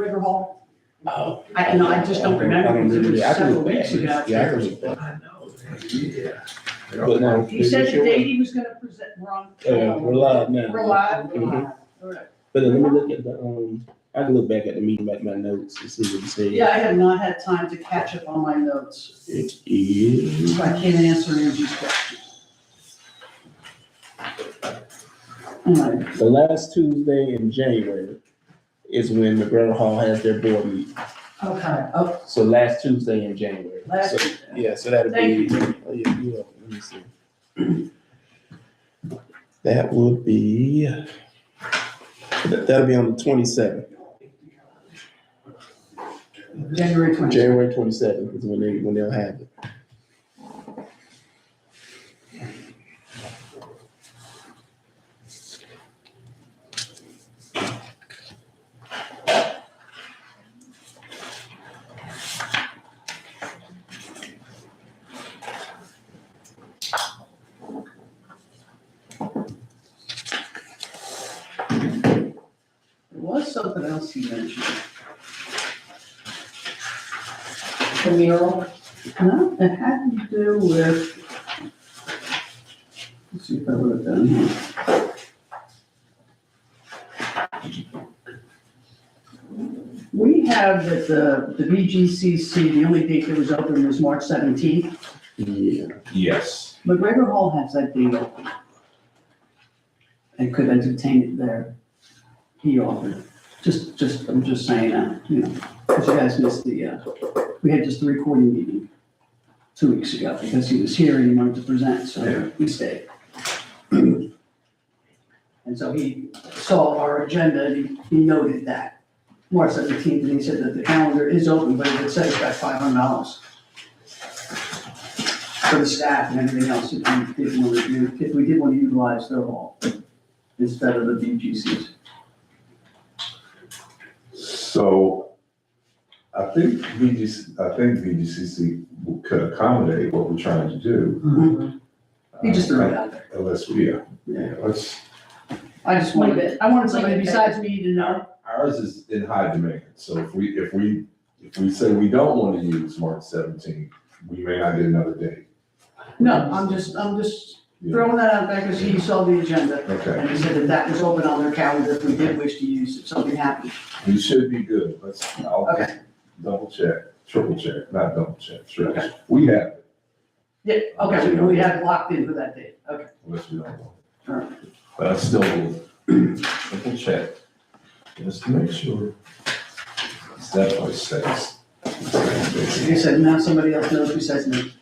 McGregor Hall? Oh. I just don't remember. I don't remember It was that. I can several look back. weeks ago. Yeah, I can look back. I know, yeah. But now, He said the date he was gonna present, wrong. we're live now. We're live? Mhm. All right. But then let me look at the, I can look back at the meeting, back my notes to see what he said. Yeah, I have not had time to catch up on my notes. It is. So I can't answer Angie's questions. All right. The last Tuesday in January is when McGregor Hall has their board meeting. Okay, oh, So last Tuesday in January. last So, Tuesday. yeah, so that'll Thank be, oh, yeah, you're welcome. Let me see. That would be, that'll be on the 27th. January 20th. January 27th is when they'll have it. There was something else you mentioned. The mural. No, it had to do with, let's see if I wrote it down here. We have that the VGCC, the only date that was open was March 17th. Yeah. Yes. McGregor Hall has that date open. And could entertain it there. He offered. I'm just saying that, you know, because you guys missed we had just the recording meeting 2 weeks ago because he was here and he wanted to present, so we stayed. And so he saw our agenda and he noted that March 17th, and he said that the calendar is open, but it says about $500 for the staff and everything else if we did want to utilize their hall instead of the BGCs. So I think VGCC could accommodate what we're trying to do. He just threw it out there. Unless we, Yeah. let's, I just wanted, I wanted somebody besides me to know. ours is in high demand. So if we say we don't want to use March 17th, we may not get another date. No, I'm just Yeah. throwing that out there because he saw the agenda. Okay, And he said that that was open on their calendar if we did wish to use, if something happened. we should be good. I'll Okay. double check, triple check, not double check, triple Okay. check. We have it, Yeah, okay, we have it locked in for that date, okay. unless we don't know. All right. But I still will triple check, just to make sure. It's definitely stays. He said, now somebody else knows besides me.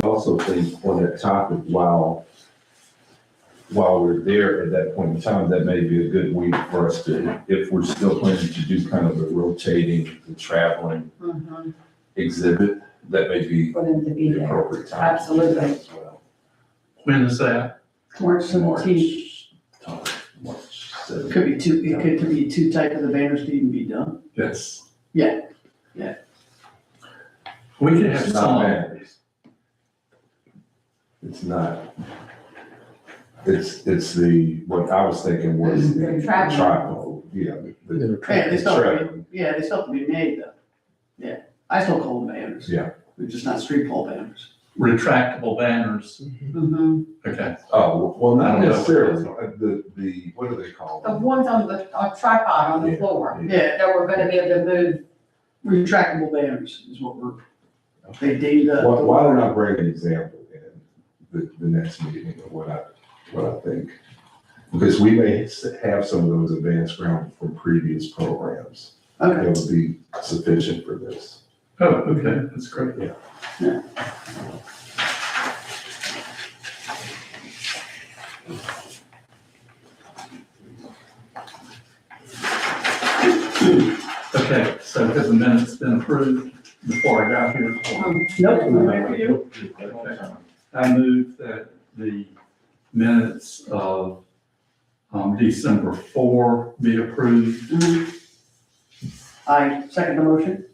I also think on that topic, while we're there at that point in time, that may be a good week for us to, if we're still planning to do kind of the rotating, the traveling exhibit, that may be For them to be the there. appropriate time. Absolutely. As well. When is that? March 17th, March 17th. could be two, it could be too tight for the banners to even be done. Yes. Yeah. We could have It's not some, banners. It's not. It's the, what I was thinking was The the travel. tripod, yeah. Yeah, they still have to travel. be, they still have to be made though. Yeah, I still call them banners. Yeah. They're just not street pole banners. retractable banners. Mm-hmm. Okay. Oh, well, I not don't know. necessarily, the, what do they call The them? ones on the tripod on the Yeah. floor, Yeah, that we're gonna be able to move. retractable banners is what they deemed Why don't I bring an example in the next meeting of what I think? Because we may have some of those advanced ground from previous programs. Okay, That would be sufficient for this. Oh, okay, that's great. Yeah. Okay, so has the minutes been approved before I got here? Nope, I'm ready for you. Okay. I move that the minutes of December 4 be approved. Mhm. I second the motion.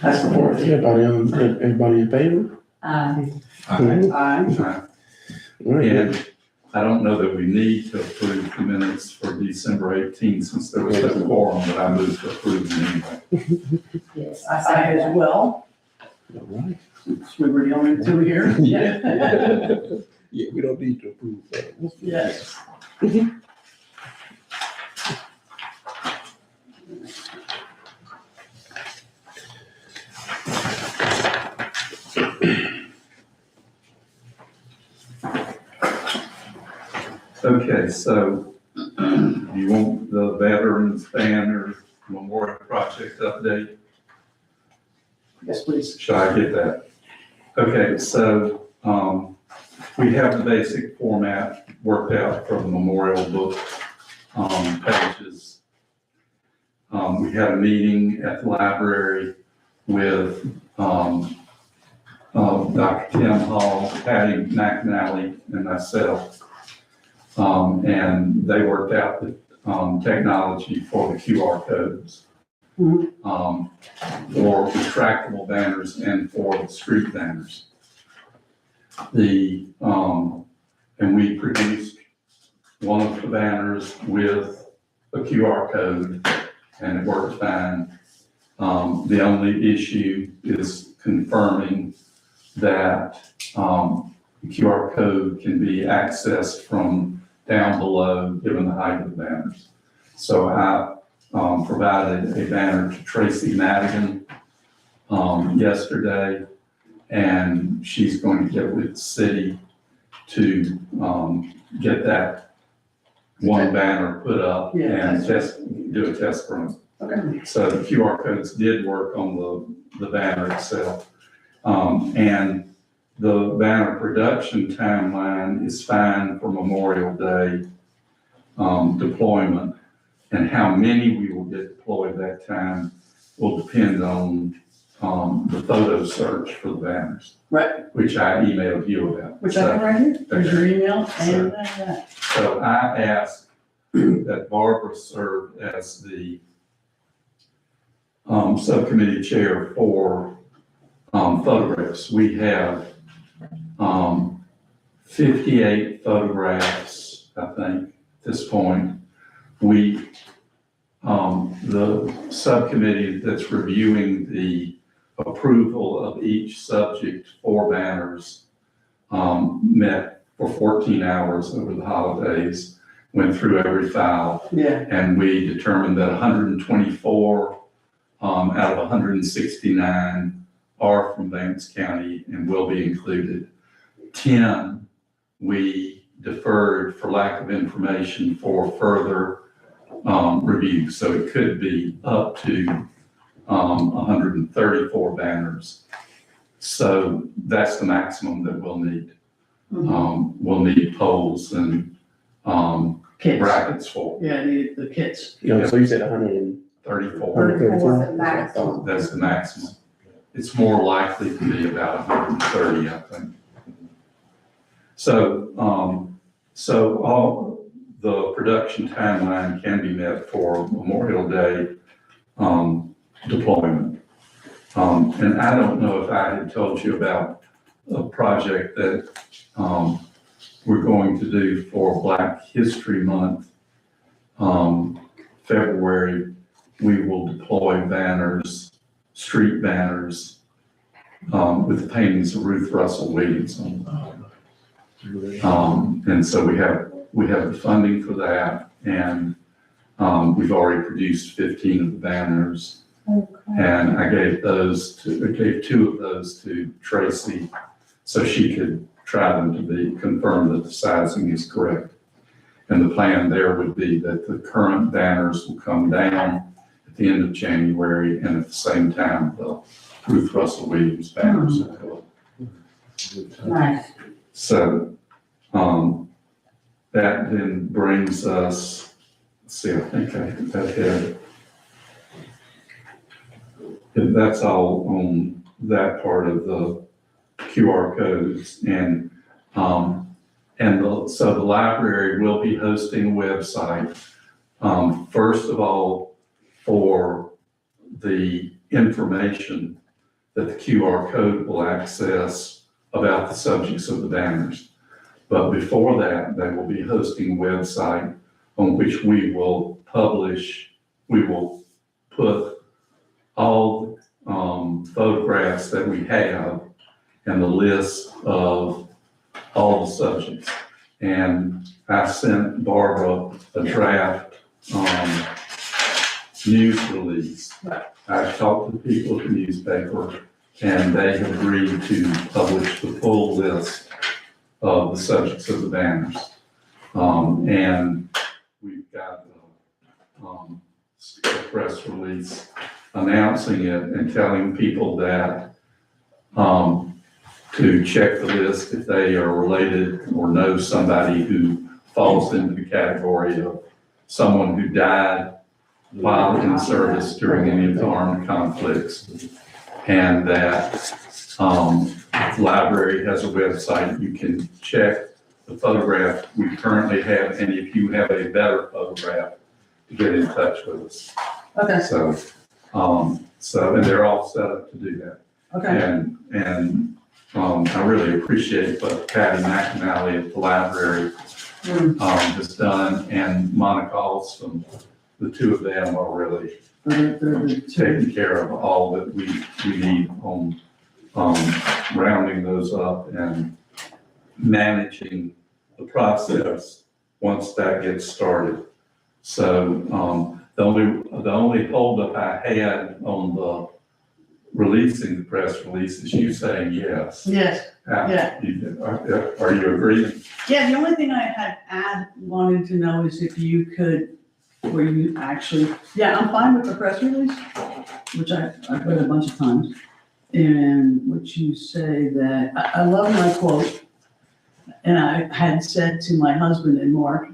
That's the fourth. Everybody in favor? Aye. Aye. All right, And I don't know that we need to approve the minutes for December 18 since there was no quorum, but I move to approve them anyway. Yes, I as well, all right. since we were the only two here. Yeah. Yeah, we don't need to approve that. Yes. Okay, so you want the Veterans Banner Memorial Project update? Yes, please. Should I get that? Okay, so, we have the basic format worked out for the memorial book, pages. We had a meeting at the library with, Dr. Tim Hall, Patty McNally, and myself. And they worked out the, technology for the QR codes. Mhm. For retractable banners and for the street banners. And we produced one of the banners with a QR code and it worked fine. The only issue is confirming that, the QR code can be accessed from down below, given the height of the banners. So I provided a banner to Tracy Madigan yesterday, and she's going to get with the city to get that one banner put up Yeah, and do a test run. Okay. So the QR codes did work on the banner itself. And the banner production timeline is fine for Memorial Day deployment. And how many we will get deployed that time will depend on the photo search for the banners. Right. Which I emailed you about. Which I have right here. There's your email and that. So I asked that Barbara serve as the subcommittee chair for photographs. We have 58 photographs, I think, at this point. The subcommittee that's reviewing the approval of each subject for banners met for 14 hours over the holidays, went through every file, Yeah. and we determined that 124 out of 169 are from Vance County and will be included. 10 we deferred for lack of information for further review. So it could be up to 134 banners. So that's the maximum that we'll need. We'll need poles and Kits. brackets for Yeah, the kits. So you said 134. 34. That's the maximum. It's more likely to be about 130, I think. So all the production timeline can be met for Memorial Day deployment. And I don't know if I had told you about a project that we're going to do for Black History Month. February, we will deploy banners, street banners, with the paintings of Ruth Russell Williams on them. And so we have the funding for that, and we've already produced 15 of the banners. And I gave two of those to Tracy so she could try them to confirm that the sizing is correct. And the plan there would be that the current banners will come down at the end of January, and at the same time, the Ruth Russell Williams banners will go up. Nice. So, that then brings us, let's see, I think I hit that head. That's all on that part of the QR codes. So the library will be hosting a website, first of all, for the information that the QR code will access about the subjects of the banners. But before that, they will be hosting a website on which we will put all photographs that we have and the list of all the subjects. And I sent Barbara a draft news release. I talked to people at the newspaper, and they have agreed to publish the full list of the subjects of the banners. And we've got a press release announcing it and telling people that to check the list if they are related or know somebody who falls into the category of someone who died while in service during any of the armed conflicts. And that the library has a website. You can check the photograph we currently have, and if you have a better photograph, to get in touch with us. Okay, And they're all set up to do that. okay. And I really appreciate what Patty McNally at the library has done, and Monica Alston. The two of them are really taking care of all that we need on rounding those up and managing the process once that gets started. So the only holdup I had on the releasing the press release is you saying yes. Yes, yeah. Are you agreeing? Yeah, the only thing I had wanted to know is if you could, where you actually, yeah, I'm fine with the press release, which I've read a bunch of times. And which you say that, I love my quote. And I had said to my husband and Mark,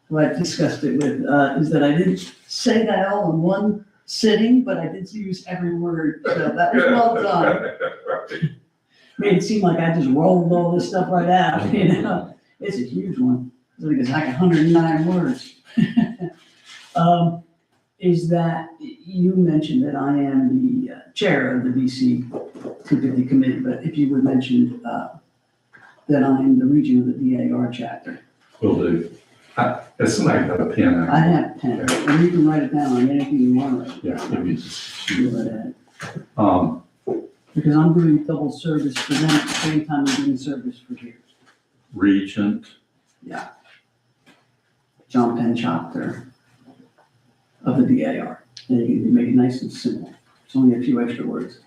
who I discussed it with, is that I didn't say that all in one sitting, but I did use every word. So that was well done. Made it seem like I just rolled all this stuff right out, you know? It's a huge one. I think it's like 109 words. Is that you mentioned that I am the chair of the BC 250 committee, but if you would mention that I'm the region of the DAR chapter. Will do. Has somebody got a pen? I have a pen, and you can write it down on anything you want to write. Yeah, give me just Go shoot. ahead. Um, Because I'm doing double service for them at the same time I'm doing service for here. Regent, John Penn chapter of the DAR. And you can make it nice and simple. It's only a few extra words.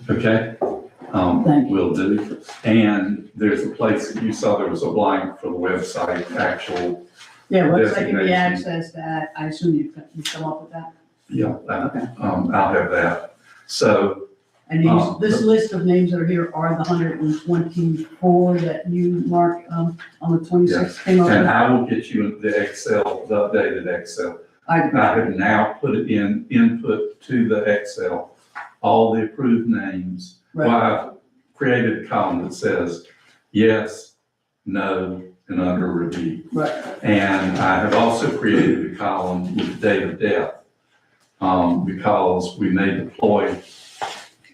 okay? Thank you. Will do. And there's a place that you saw, there was a blank for the website, actual, Yeah, website can be Designation. accessed at, I assume you come up with that? yeah, that, Okay. I'll have that. So, And this list of names that are here are the 124 that you, Mark, on the 26th came up and with? I will get you the Excel, the updated Excel. I I have now put it in input to the Excel, all the approved names. Well, Right, I've created a column that says yes, no, and under review. right, And I have also created a column with date of death, because we may deploy,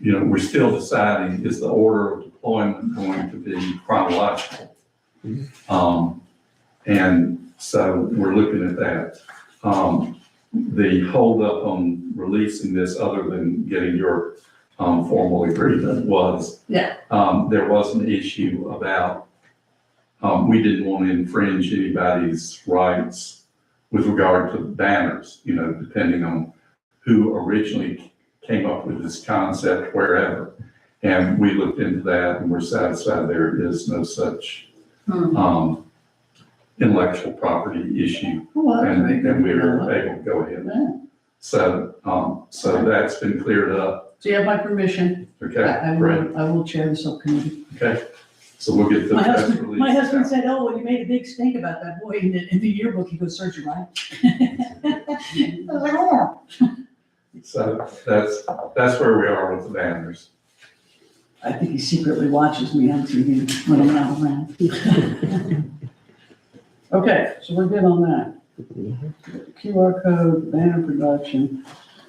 we're still deciding, is the order of deployment going to be chronological? And so we're looking at that. The holdup on releasing this, other than getting your formal agreement, was yeah, there was an issue about, we didn't want to infringe anybody's rights with regard to banners, depending on who originally came up with this concept wherever. And we looked into that and we're satisfied there is no such intellectual property issue. well, that's very good. And we were able to go ahead. Yeah. So that's been cleared up. So you have my permission. Okay, I great. will chair the subcommittee. Okay. So we'll get the My press husband, release. my husband said, oh, well, you made a big stink about that boy in the yearbook. He goes, search it, right? I was like, oh. So that's where we are with the banners. I think he secretly watches me on TV when I'm not around. Okay, so we're good on that. QR code, banner production.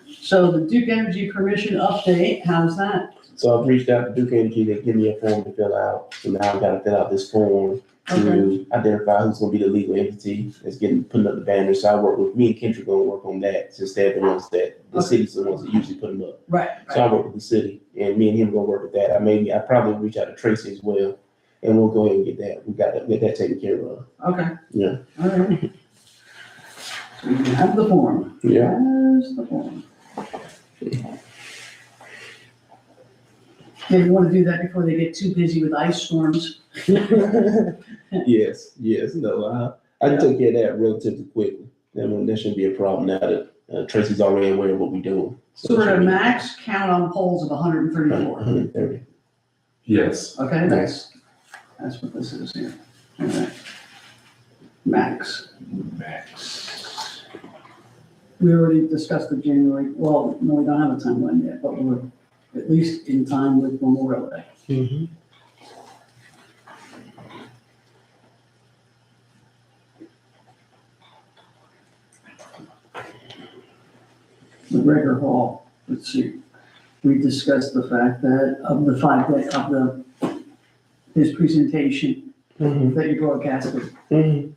So the Duke Energy permission update, how's that? So I've reached out to Duke Energy, they give me a form to fill out, so now I've gotta fill out this form to identify who's gonna be the legal entity that's putting up the banners. So I work with, me and Kendra gonna work on that, since they're the ones that, the city's the ones that usually put them up. Right, So I work with the city, and me and him gonna work with that. I probably reach out to Tracy as well, and we'll go ahead and get that taken care of. Okay. Yeah. All right. So you have the form. Yeah. There's the form. Yeah, you wanna do that before they get too busy with ice storms. Yes, no, I took care of that relatively quickly. That shouldn't be a problem now that Tracy's already aware of what we're doing. So we're at a max count on polls of 134. 130. Yes. Okay, that's what this is here. Okay. Max. We already discussed the January, well, no, we don't have a timeline yet, but we're at least in time with Memorial Day. Mm-hmm. McGregor Hall, let's see. We discussed the fact that of the 5 day, his presentation Mm-hmm. that you broadcasted. Mm-hmm.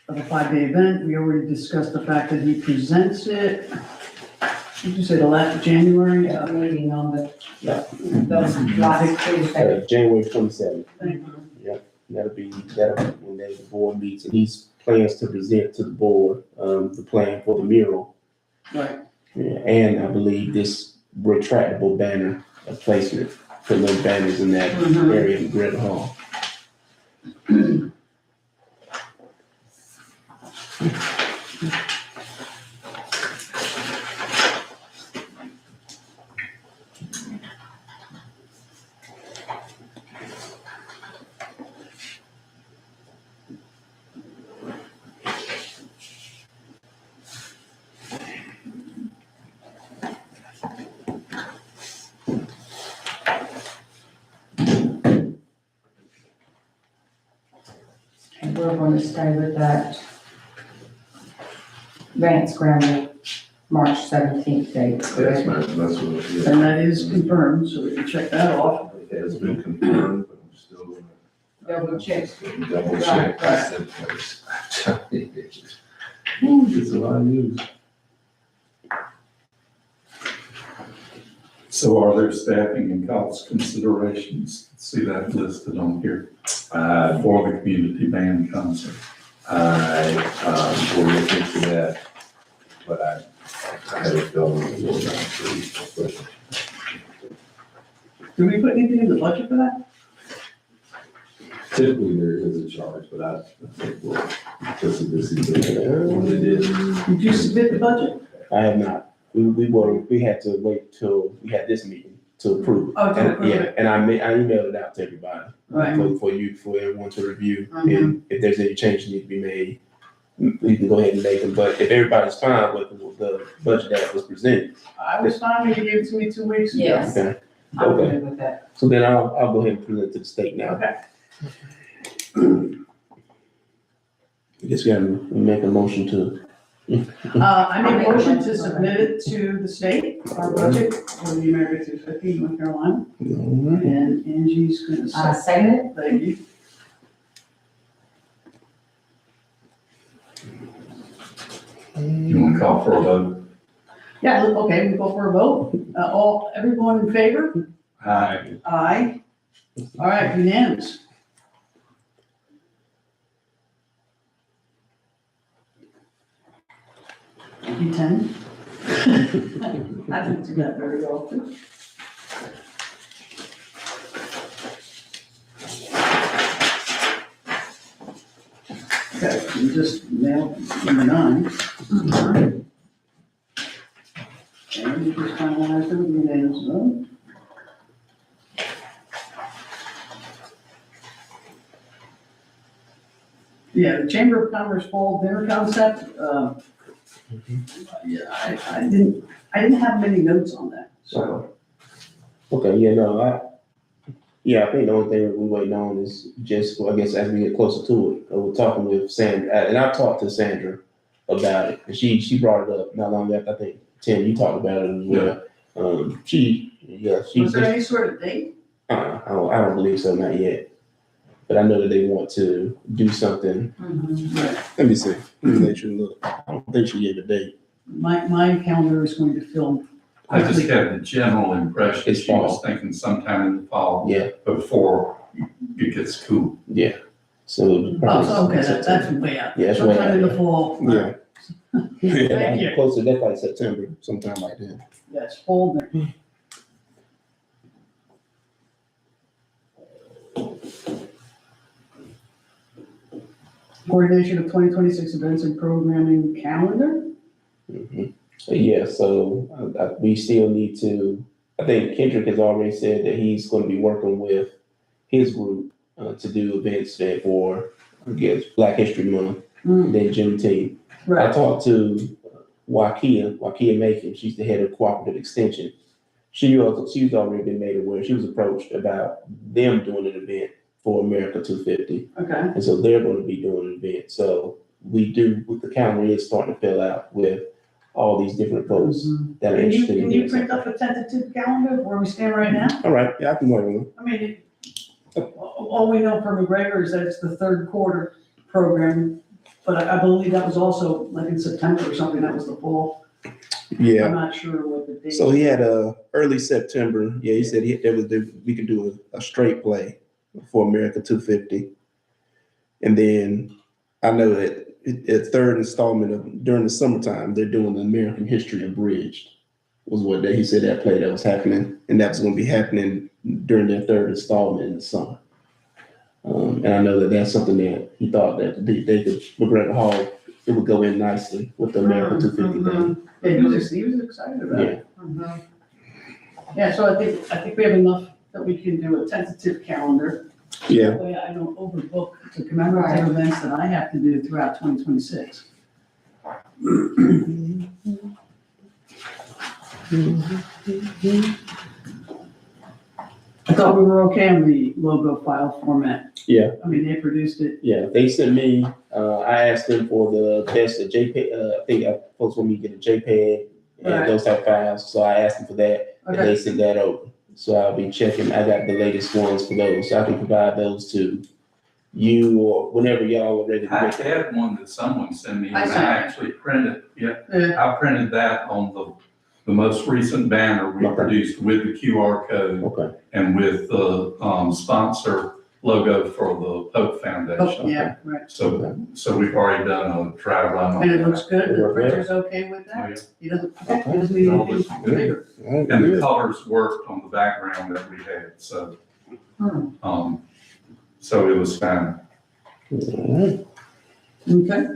Of a 5-day event, we already discussed the fact that he presents it. Did you say the last January? Yeah, meeting on the, Yeah. those last Tuesday. January 27th. Thank That'll be when the board meets, and he's plans to present to the board, the plan for the mural. Right. Yeah, and I believe this retractable banner placement, putting those banners in that Mhm. area in Great Hall. And we're going to stay with that Vance Grammar, March 17th date. Yes, correct? ma'am, that's what it is. And that is confirmed, so we can check that off. It has been confirmed, but I'm still gonna. Double check. Double check. Right, In place. Ooh, it's a lot of news. So are there staffing and cost considerations? See that listed on here for the community band concert. I will look into that, but I had a feeling it will not be. Did we put anything in the budget for that? Typically, there is a charge, but I think we'll, because of this, what it is. Did you submit the budget? I have not. We had to wait till we had this meeting to approve it. Oh, to And- approve yeah, it. And I emailed it out to everybody. Right. For everyone to review. Mhm. And if there's any changes need to be made, we can go ahead and make them. But if everybody's fine with the budget that was presented, I was fine when you gave it to me 2 weeks ago. Yes. okay. I'm Okay. good with that. So then I'll go ahead and present it to the state now. Okay. I guess we gotta make a motion to. I make a motion to submit it to the state, our budget for the America 250 North Carolina. And Angie's gonna say, Second it? thank you. You want to call for a vote? Yeah, okay, we go for a vote. Everyone in favor? Aye. Aye. All right, unanimous. You 10? I don't do that very often. Okay, you just nailed number 9. And you just finalized it with the unanimous vote. Yeah, the Chamber of Commerce Fall Dinner Concept, Yeah, I didn't have many notes on that, so. Okay, I think the only thing we're waiting on is just, I guess, as we get closer to it, we're talking with Sandra, and I talked to Sandra about it, and she brought it up not long after, I think, Tim, you talked about it as well. Was there any sort of date? I don't believe so, not yet. But I know that they want to do something. Right. Let me see. Let me make sure look. I don't think she gave a date. My calendar is going to fill. I just had the general impression It's she was fall. thinking sometime in the fall, Yeah, before it gets cool. yeah. So. Oh, okay, that's way out. Yeah, that's way Sometime out. in the fall. Yeah. Thank Yeah, you. closer, that's like September, sometime like that. Yes, fall there. Coordination of 2026 events and programming calendar? Mhm. Yeah, so we still need to, I think Kendrick has already said that he's going to be working with his group to do events for, I guess, Black History Month, Mm, then Juneteenth. I Right, talked to Wakia Macon, she's the head of Cooperative Extension. She's already been made aware, she was approached about them doing an event for America 250. okay. And so they're going to be doing an event. So the calendar is starting to fill out with all these different folks that are Can you, interested in can you doing print something. up a tentative calendar where we stand right now? All right, yeah, I can work on it. I mean, all we know from McGregor is that it's the third quarter program, but I believe that was also like in September or something, that was the fall. I'm not sure what the date. So he had early September. Yeah, he said we could do a straight play for America 250. And then I know that a third installment of during the summertime, they're doing the American History Abridged was what he said that play that was happening. And that was going to be happening during their third installment in the summer. And I know that that's something that he thought that they could, McGregor Hall, it would go in nicely with the America 250 thing. Yeah, he was excited about it. Yeah. Yeah, so I think we have enough that we can do a tentative calendar. Yeah. That way I don't overbook the commemorative events that I have to do throughout 2026. I thought we were okay on the logo file format. Yeah. I mean, they produced it. Yeah, they sent me, I asked them for the best JPEG, I think I supposed for me to get a JPEG Right. and those type of files, so I asked them for that, and Okay. they sent that over. So I'll be checking, I got the latest ones for those, so I can provide those to you or whenever y'all are ready to I make it. had one that someone sent me, and I I saw it. actually printed, Yeah. I printed that on the most recent banner we Okay. produced with the QR code Okay, and with the sponsor logo for the Pope Oh, Foundation. yeah, right. So we've already done a dry run on And it that. looks good, the Work well. printer's okay with Oh, yeah. that? He doesn't need No, anything looks good. bigger. And the colors worked on the background that we had, so, so it was fine. Alright. Okay.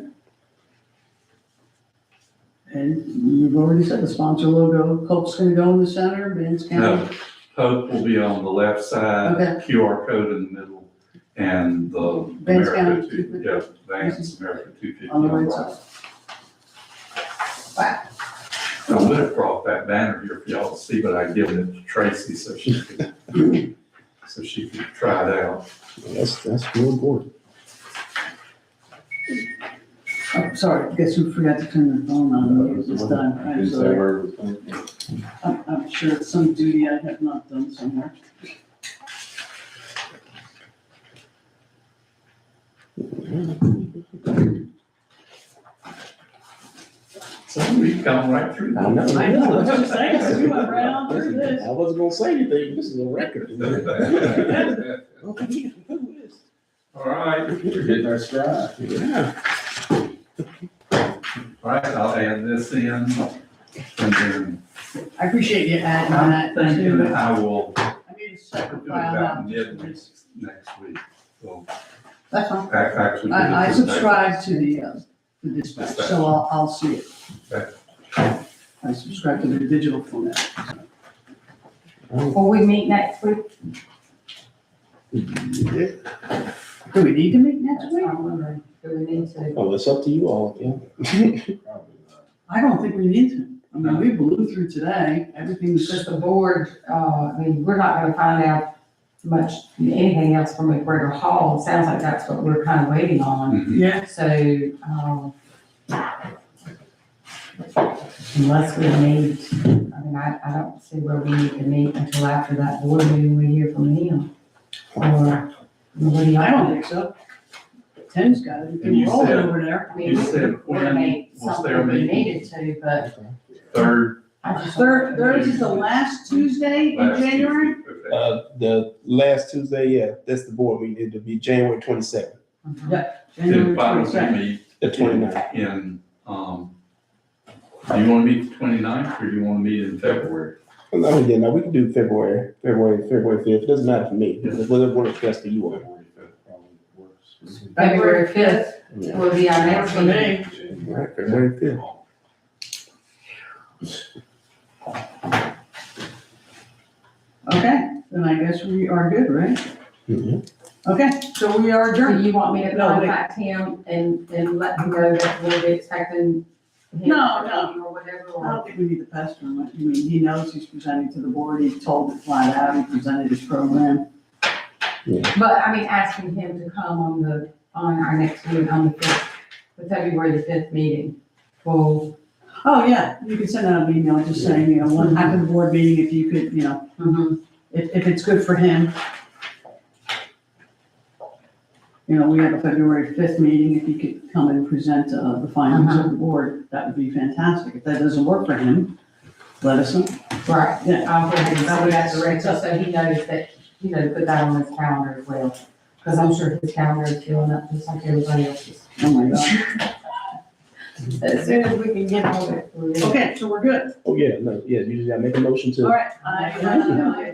And you've already said the sponsor logo, Pope's gonna go in the center, Vance No, County. Pope will be on the left side, Okay. QR code in the middle, and the Vance America County, 250, yeah, Vance, America 250 On the right right. side. Wow. I would have brought that banner here for y'all to see, but I given it to Tracy so she could try it out. That's real important. Oh, sorry, guess who forgot to turn their phone on this time? I'm sorry. I'm sure it's some duty I have not done somewhere. So we come right through. I know. I know, I was just saying, so we went right on through this. I wasn't gonna say anything, this is a record. All right, We're hitting our stride. Yeah. all right, I'll add this in, and then I appreciate you adding I'm that thinking too. I will I need a do separate it file about out. mid next week. So That's fine. actually. I subscribe to the dispatch, so I'll see it. Okay. I subscribe to the digital format. Will we meet next week? Yeah. Do we need to meet next That's week? what I'm wondering. Do we need to? Oh, it's up to you all, yeah. I don't think we need to. I mean, we blew through today, everything's Just the board, I mean, we're not gonna find out much, anything else from McGregor Hall. It sounds like that's what we're kind of waiting on. Mhm. yeah, So, unless we need, I mean, I don't see where we need to meet until after that board meeting we hear from him. Or, what do y'all I don't think? think so. Tim's got it, And you you can roll it said- over there. I mean, You we said could when coordinate was their something we meeting? needed to, but Third. I just. Third is the last Tuesday in last January? Tuesday. Okay. The last Tuesday, yeah, that's the board meeting, it'll be January 22nd, Mhm. January Then why don't 22nd. we meet the 29th. in, do you want to meet the 29th or do you want to meet in February? No, yeah, no, we can do February 5th, it doesn't matter for me, whatever works best for you all. February 5th Yeah. will be our next For meeting. me, All right, February 5th. okay, then I guess we are good, right? Mhm. Okay, so we are Do adjourned. you want me to No, wait. contact him and let him know that we'll be expecting him? No. Or whatever, I or? don't think we need to pester him. I mean, he knows he's presenting to the board. He told it flat out. He presented his program. But I mean, asking him to come on our next meeting, on the 5th, the February the 5th meeting. Well, Oh, yeah, you could send out an email just saying, you know, one after the board meeting, if you could, you know, if it's good for him. You know, we have a February 5th meeting. If he could come and present the findings of the board, that would be fantastic. If that doesn't work for him, let us know. right, Yeah. I'll go ahead and send that to Rachel, so he knows that, put that on his calendar as well. Because I'm sure his calendar is filling up just like everybody else's. Oh, my God. As soon as we can get on it. Okay, so we're good. Oh, yeah, no, yeah, you just gotta make a motion All to. right, I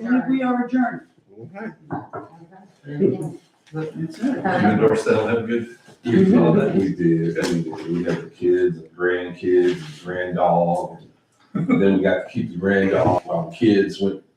believe we are adjourned. Okay. That's it. You endorse that, have a good We evening. saw that, we did, we had the kids, and grandkids, and granddog. Then we got to keep the granddog while the kids went